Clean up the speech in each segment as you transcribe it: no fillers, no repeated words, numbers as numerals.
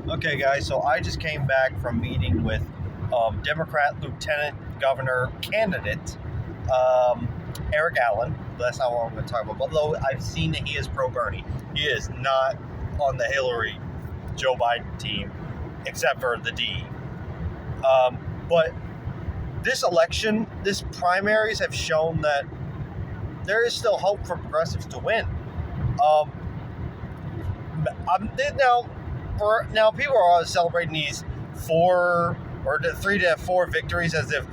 Okay, guys, so I just came back from meeting with Democrat Lieutenant Governor candidate um, Eric Allen. That's not what I'm going to talk about. Although I've seen that he is pro Bernie, he is not on the Hillary Joe Biden team, except for the D. But this election, this primaries have shown that there is still hope for progressives to win. Um, now people are always celebrating these 3 to 4 victories as if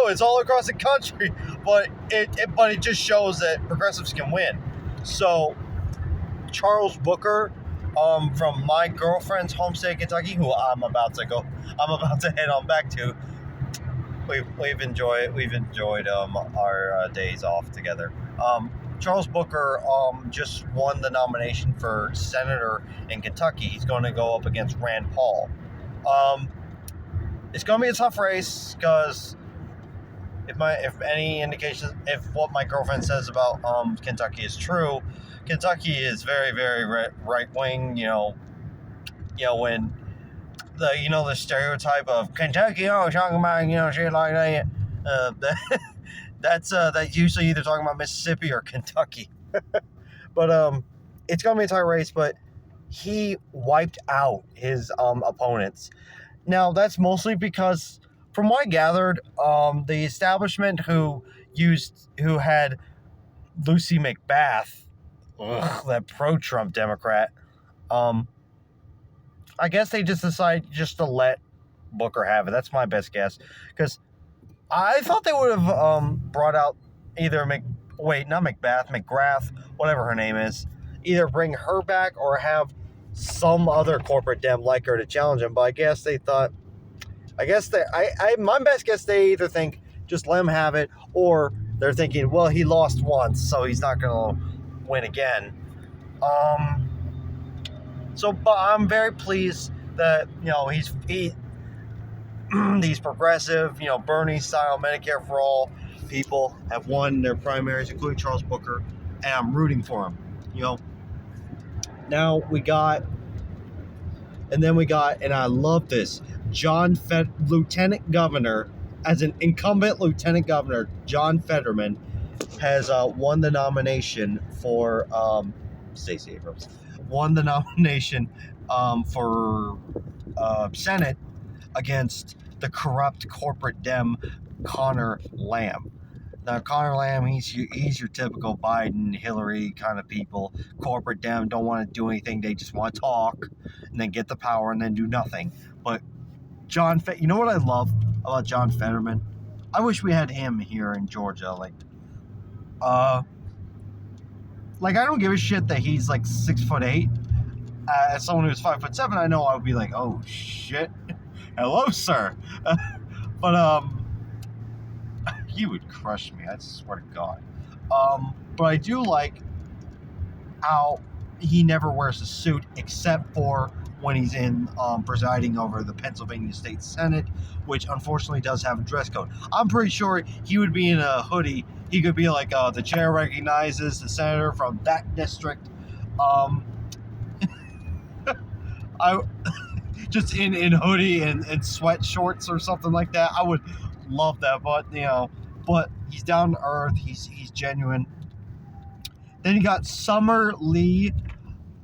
it's all across the country, but it just shows that progressives can win. So Charles Booker, from my girlfriend's home state, Kentucky, who I'm about to head on back to. We've enjoyed our days off together. Charles Booker just won the nomination for senator in Kentucky. He's going to go up against Rand Paul. It's going to be a tough race because if what my girlfriend says about Kentucky is true, Kentucky is very, very right wing. When the stereotype of Kentucky talking about shit like that. That's usually either talking about Mississippi or Kentucky. But it's gonna be a tight race. But he wiped out his opponents. Now that's mostly because, from what I gathered, the establishment who had Lucy McBath, that pro-Trump Democrat, I guess they just decided just to let Booker have it. That's my best guess, because I thought they would have brought out either McGrath, whatever her name is, either bring her back or have some other corporate Dem like her to challenge him. But I guess they thought, my best guess, they either think just let him have it, or they're thinking, well, he lost once, so he's not going to win again. But I'm very pleased that these progressive, Bernie style Medicare for all people have won their primaries, including Charles Booker, and I'm rooting for him. Now we got, and I love this, Lieutenant Governor, as an incumbent Lieutenant Governor, John Fetterman has won the nomination for Stacey Abrams won the nomination for Senate against the corrupt corporate Dem Connor Lamb. Now, Connor Lamb, he's your typical Biden, Hillary kind of people. Corporate Dem don't want to do anything; they just want to talk and then get the power and then do nothing. But you know what I love about John Fetterman? I wish we had him here in Georgia. I don't give a shit that he's 6'8". As someone who's 5'7", I know I would be like, oh shit, hello, sir. But he would crush me. I swear to God. But I do like how he never wears a suit except for when he's in presiding over the Pennsylvania State Senate, which unfortunately does have a dress code. I'm pretty sure he would be in a hoodie. He could be like, the chair recognizes the senator from that district. I just in hoodie and sweat shorts or something like that. I would love that, but he's down to earth. He's genuine. Then you got Summer Lee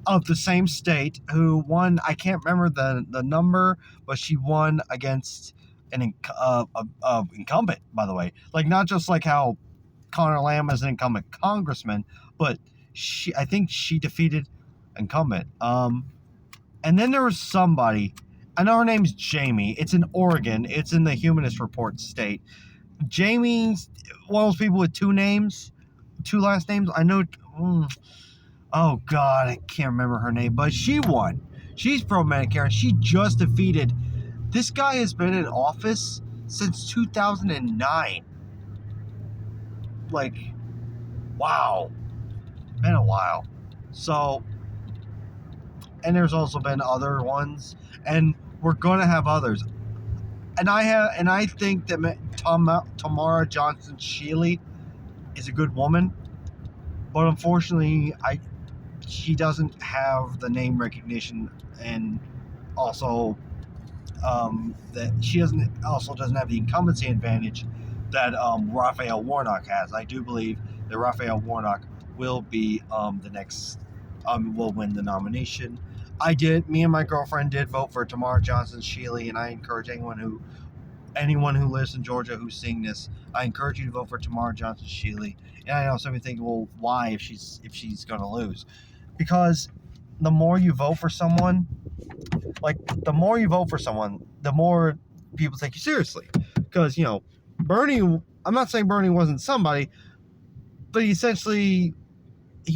of the same state, who won. I can't remember the number, but she won against an incumbent, by the way. Not just like how Connor Lamb is an incumbent congressman, but I think she defeated incumbent. And then there was somebody, I know her name's Jamie. It's in Oregon. It's in the Humanist Report state. Jamie's one of those people with two last names. I know. Oh God, I can't remember her name, but she won. She's pro Medicare, and she just defeated. This guy has been in office since 2009. Wow, been a while. So, and there's also been other ones, and we're gonna have others. And I think that Tamara Johnson Shealy is a good woman, but unfortunately, she doesn't have the name recognition and also that she doesn't have the incumbency advantage that Raphael Warnock has. I do believe that Raphael Warnock will be the next will win the nomination. Me and my girlfriend did vote for Tamara Johnson Shealy, and I encourage anyone who lives in Georgia who's seeing this, I encourage you to vote for Tamara Johnson Shealy. And I know some of you think, well, why if she's going to lose? Because the more you vote for someone, the more people take you seriously. Because Bernie, I'm not saying Bernie wasn't somebody, but he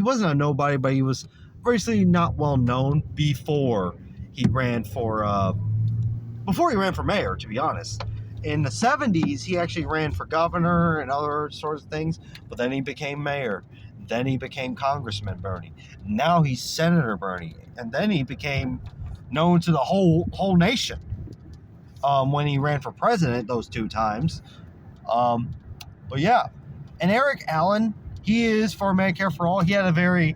wasn't a nobody, but he was virtually not well known before he ran for mayor, to be honest. In the 70s, he actually ran for governor and other sorts of things, but then he became mayor. Then he became Congressman Bernie. Now he's Senator Bernie. And then he became known to the whole nation when he ran for president those 2 times. But yeah. And Eric Allen, he is for Medicare for All. He had a very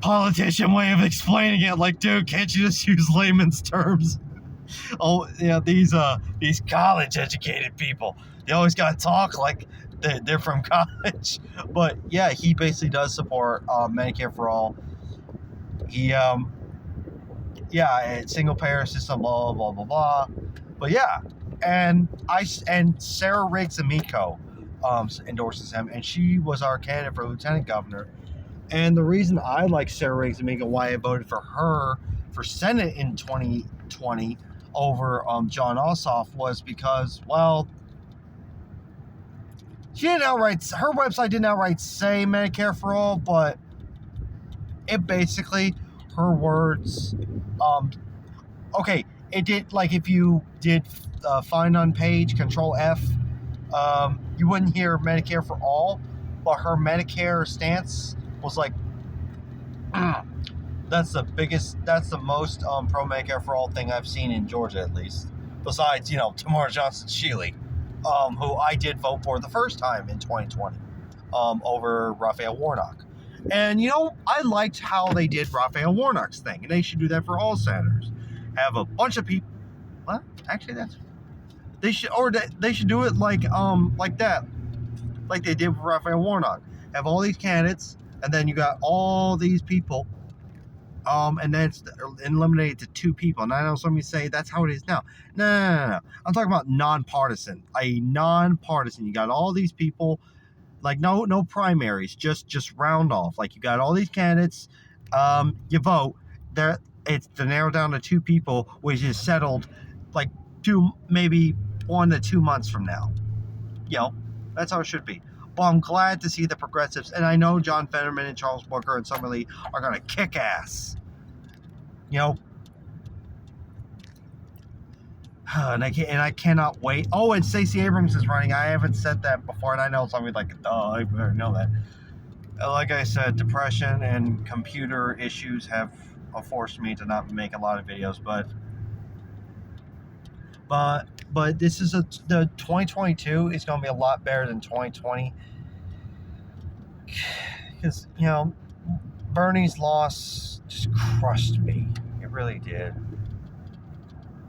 politician way of explaining it. Like, dude, can't you just use layman's terms? Oh, yeah, these college-educated people, they always got to talk like they're from college. But yeah, he basically does support Medicare for All. He, single-payer system, blah, blah, blah, blah. But yeah, and Sarah Riggs Amico endorses him, and she was our candidate for lieutenant governor. And the reason I like Sarah Riggs Amico, why I voted for her for Senate in 2020 over John Ossoff, was because, well, her website didn't outright say Medicare for All, but it basically, her words, it did, like, if you did find on page, Control F, you wouldn't hear Medicare for All, but her Medicare stance was like, that's the most pro-Medicare for All thing I've seen in Georgia, at least. Besides, Tamara Johnson Shealy, who I did vote for the first time in 2020 over Raphael Warnock. And, I liked how they did Raphael Warnock's thing, and they should do that for all senators. Have a bunch of people. What? Actually, they should do it like that, like they did with Raphael Warnock. Have all these candidates, and then you got all these people. And then it's eliminated to 2 people. And I know some of you say that's how it is now. No. I'm talking about nonpartisan. You got all these people, like no primaries, just round off. Like, you got all these candidates. You vote. It's to narrow down to 2 people, which is settled like maybe 1 to 2 months from now. That's how it should be. Well, I'm glad to see the progressives, and I know John Fetterman and Charles Booker and Summerlee are going to kick ass. And I cannot wait. Oh, and Stacey Abrams is running. I haven't said that before, and I know somebody's like, I better know that. Like I said, depression and computer issues have forced me to not make a lot of videos, but this is the 2022 is going to be a lot better than 2020, because Bernie's loss just crushed me. It really did.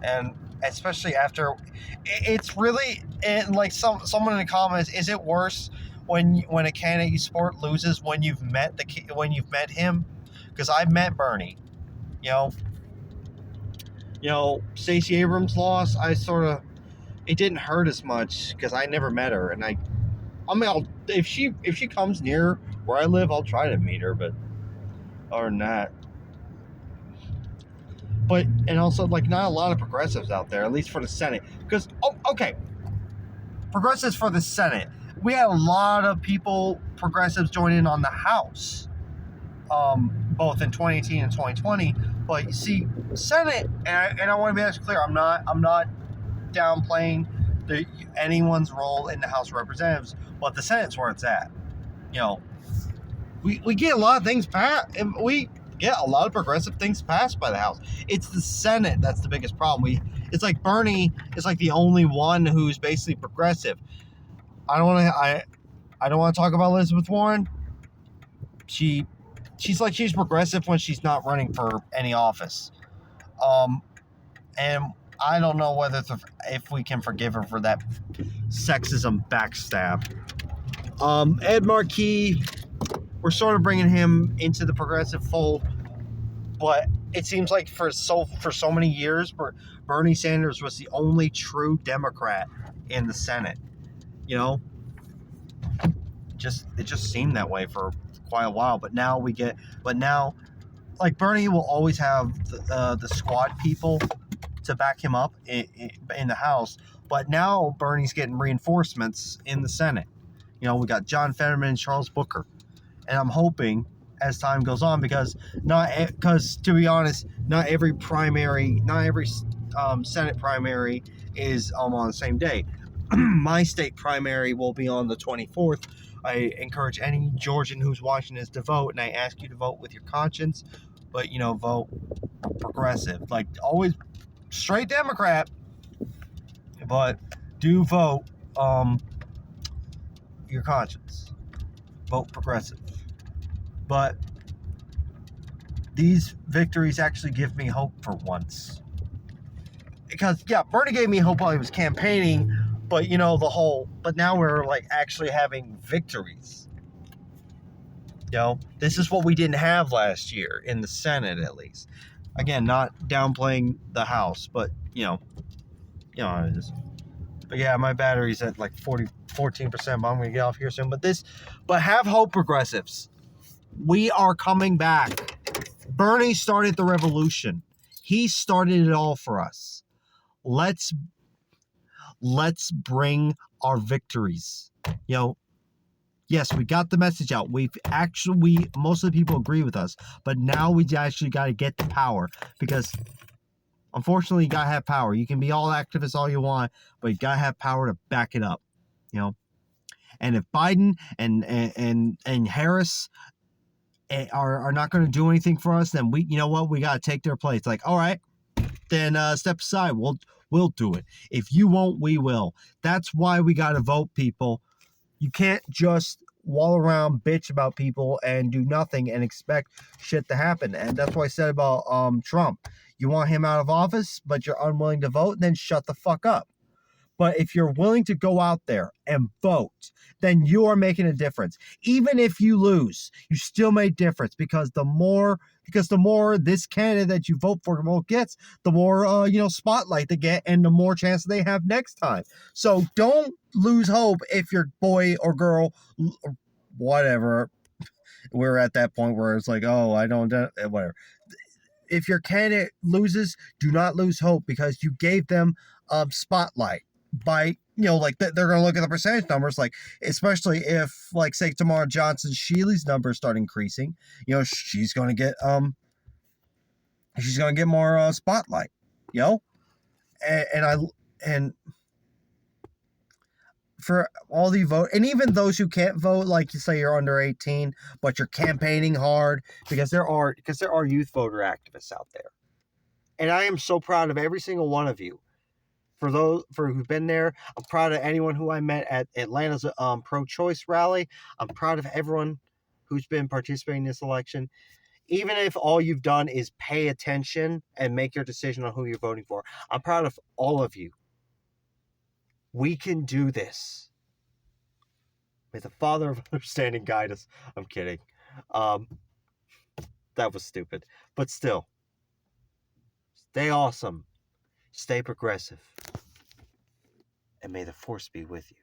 And especially after, it's really, and like someone in the comments, is it worse when a candidate you support loses when you've met him? Because I've met Bernie. Stacey Abrams' loss, it didn't hurt as much because I never met her, and if she comes near where I live, I'll try to meet her, but other than that. But, and also, like, not a lot of progressives out there, at least for the Senate. Because, progressives for the Senate. We had a lot of progressives join in on the House, both in 2018 and 2020. But you see, Senate, and I want to be actually clear, I'm not downplaying anyone's role in the House of Representatives, but the Senate's where it's at. We get a lot of things passed, and we get a lot of progressive things passed by the House. It's the Senate that's the biggest problem. It's like Bernie is like the only one who's basically progressive. I don't want to talk about Elizabeth Warren. She's progressive when she's not running for any office. And I don't know whether if we can forgive her for that sexism backstab. Ed Markey, we're sort of bringing him into the progressive fold, but it seems like for so many years, Bernie Sanders was the only true Democrat in the Senate. You know, it just seemed that way for quite a while. But now like Bernie will always have the squad people to back him up in the House, but now Bernie's getting reinforcements in the Senate. You know, we got John Fetterman and Charles Booker, and I'm hoping as time goes on, because to be honest, not every Senate primary is on the same day. My state primary will be on the 24th. I encourage any Georgian who's watching this to vote, and I ask you to vote with your conscience, but vote progressive. Like, always straight Democrat, but do vote your conscience. Vote progressive. But these victories actually give me hope for once. Because, yeah, Bernie gave me hope while he was campaigning, but, but now we're, like, actually having victories. This is what we didn't have last year, in the Senate, at least. Again, not downplaying the House, but, how it is. But, yeah, my battery's at, like, 14%, but I'm going to get off here soon. But have hope, progressives. We are coming back. Bernie started the revolution. He started it all for us. Let's bring our victories. Yes, we got the message out. Most of the people agree with us, but now we actually got to get the power, because unfortunately, you got to have power. You can be all activists all you want, but you got to have power to back it up. And if Biden and Harris are not going to do anything for us, then we got to take their place. Like, all right, then step aside. We'll do it. If you won't, we will. That's why we got to vote, people. You can't just wallow around, bitch about people, and do nothing and expect shit to happen. And that's what I said about Trump. You want him out of office, but you're unwilling to vote, then shut the fuck up. But if you're willing to go out there and vote, then you are making a difference. Even if you lose, you still make a difference, because the more this candidate that you vote for gets, the more spotlight they get, and the more chance they have next time. So don't lose hope if your boy or girl, whatever, we're at that point where it's like, oh, I don't, whatever. If your candidate loses, do not lose hope, because you gave them spotlight. By like they're gonna look at the percentage numbers, like, especially if, like, say tomorrow Johnson Shealy's numbers start increasing, she's gonna get more spotlight, and for all the vote, and even those who can't vote, like, you say you're under 18 but you're campaigning hard, because there are youth voter activists out there, and I am so proud of every single one of you. For who've been there, I'm proud of anyone who I met at Atlanta's pro-choice rally. I'm proud of everyone who's been participating in this election. Even if all you've done is pay attention and make your decision on who you're voting for, I'm proud of all of you. We can do this. May the Father of understanding guide us. I'm kidding. That was stupid. But still, stay awesome. Stay progressive. And may the force be with you.